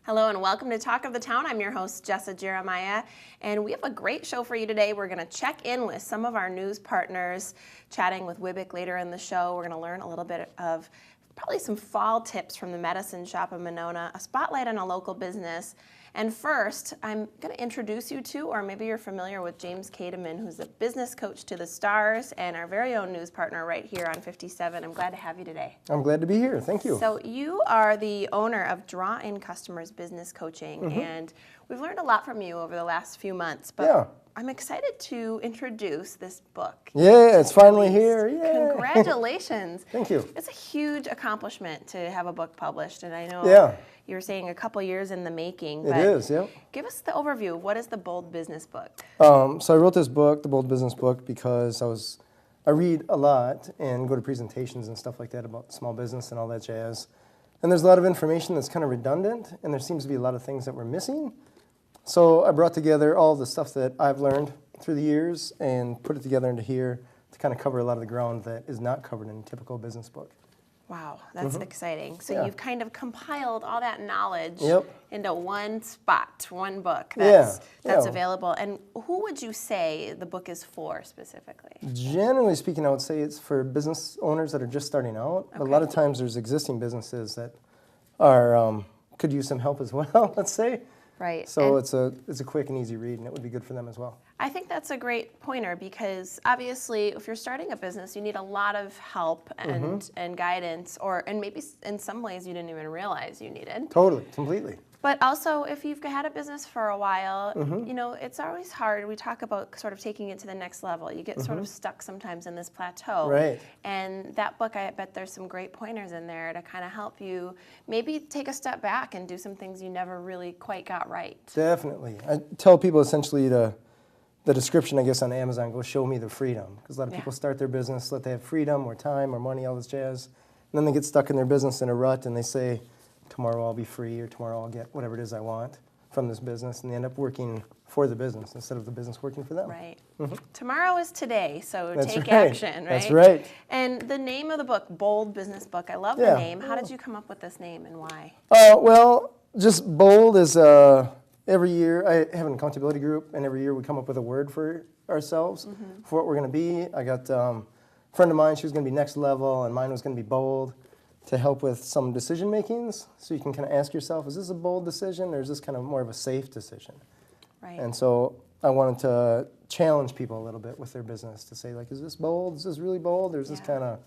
Hello and welcome to Talk of the Town. I'm your host, Jessa Jeremiah, and we have a great show for you today. We're going to check in with some of our news partners, chatting with Wibbick later in the show. We're going to learn a little bit of probably some fall tips from the medicine shop in Monona, a spotlight on a local business. And first, I'm going to introduce you to, or maybe you're familiar with James Kademan, who's a business coach to the stars and our very own news partner right here on 57. I'm glad to have you today. I'm glad to be here. Thank you. So you are the owner of Draw In Customers Business Coaching, and we've learned a lot from you over the last few months. But I'm excited to introduce this book. Yeah, it's finally here. Yeah. Congratulations. Thank you. It's a huge accomplishment to have a book published, and I know you were saying a couple years in the making. It is, yeah. Give us the overview. What is the Bold Business Book? So I wrote this book, the Bold Business Book, because I read a lot and go to presentations and stuff like that about small business and all that jazz. And there's a lot of information that's kind of redundant, and there seems to be a lot of things that we're missing. So I brought together all the stuff that I've learned through the years and put it together into here to kind of cover a lot of the ground that is not covered in a typical business book. Wow, that's exciting. So you've kind of compiled all that knowledge into one spot, one book that's available. And who would you say the book is for specifically? Generally speaking, I would say it's for business owners that are just starting out. But a lot of times there's existing businesses that are could use some help as well, let's say. Right. So it's a quick and easy read, and it would be good for them as well. I think that's a great pointer because obviously if you're starting a business, you need a lot of help and guidance, and maybe in some ways you didn't even realize you needed. Totally, completely. But also, if you've had a business for a while, you know, it's always hard. We talk about sort of taking it to the next level. You get sort of stuck sometimes in this plateau. Right. And that book, I bet there's some great pointers in there to kind of help you maybe take a step back and do some things you never really quite got right. Definitely. I tell people essentially the description, I guess, on Amazon, go show me the freedom. Because a lot of people start their business, let they have freedom or time or money, all this jazz. And then they get stuck in their business in a rut and they say, tomorrow I'll be free, or tomorrow I'll get whatever it is I want from this business, and they end up working for the business instead of the business working for them. Right. Tomorrow is today, so That's take right. action, right? That's right. And the name of the book, Bold Business Book, I love the name. How did you come up with this name and why? Well, just bold is every year I have an accountability group, and every year we come up with a word for ourselves for what we're going to be. I got a friend of mine, she was going to be next level, and mine was going to be bold, to help with some decision makings. So you can kind of ask yourself, is this a bold decision or is this kind of more of a safe decision? Right. And so I wanted to challenge people a little bit with their business to say, like, is this bold? Is this really bold? Or is this kind of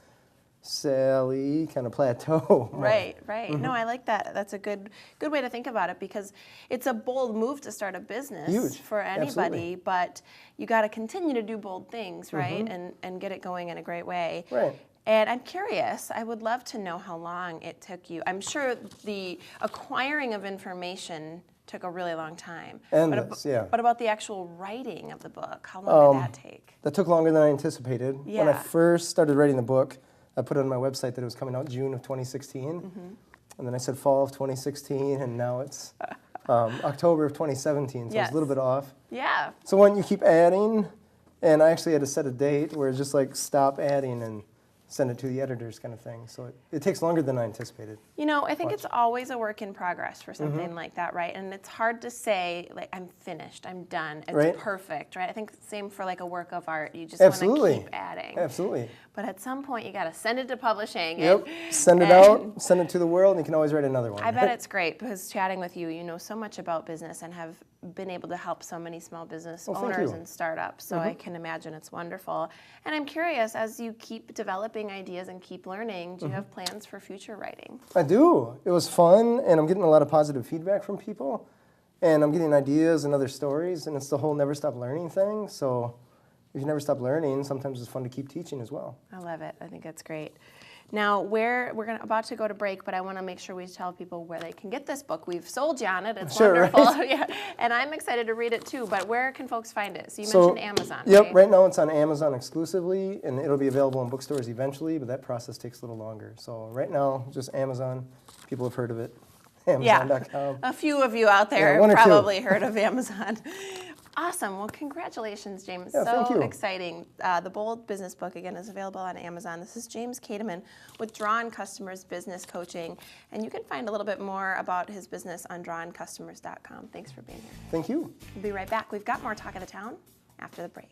Sally kind of plateau? Right, right. No, I like that. That's a good way to think about it because it's a bold move to start a business for anybody, but you got to continue to do bold things, right? And get it going in a great way. Right. And I'm curious, I would love to know how long it took you. I'm sure the acquiring of information took a really long time. Endless, But about the actual writing of the book, how long did that take? That took longer than I anticipated. Yeah. When I first started writing the book, I put it on my website that it was coming out June of 2016. And then I said fall of 2016, and now it's October of 2017, so it's a little bit off. Yeah. So when you keep adding, and I actually had to set a date where it's just like stop adding and send it to the editors kind of thing. So it takes longer than I anticipated. You know, I think it's always a work in progress for something like that, right? And it's hard to say, like, I'm finished, I'm done, it's perfect, right? I think same for like a work of art. You just want to keep adding. Absolutely. But at some point, you got to send it to publishing. Yep. Send it out, send it to the world, and you can always write another one. I bet it's great because chatting with you, you know so much about business and have been able to help so many small business owners and startups. So I can imagine it's wonderful. And I'm curious, as you keep developing ideas and keep learning, do you have plans for future writing? I do. It was fun, and I'm getting a lot of positive feedback from people. And I'm getting ideas and other stories, and it's the whole never stop learning thing. So if you never stop learning, sometimes it's fun to keep teaching as well. I love it. I think that's great. Now, we're about to go to break, but I want to make sure we tell people where they can get this book. We've sold you on it. It's wonderful. Right? And I'm excited to read it too, but where can folks find it? So you mentioned Amazon, Yep, right now it's on Amazon exclusively, and it'll be available in bookstores eventually, but that process takes a little longer. So right now, just Amazon. People have heard of it. Amazon.com. A few of you out there have probably heard of Amazon. Awesome. Well, congratulations, James. Yeah, thank So you. exciting. The Bold Business Book, again, is available on Amazon. This is James Kateman with Drawn Customers Business Coaching. And you can find a little bit more about his business on drawncustomers.com. Thanks for being here. Thank you. We'll be right back. We've got more Talk of the Town after the break.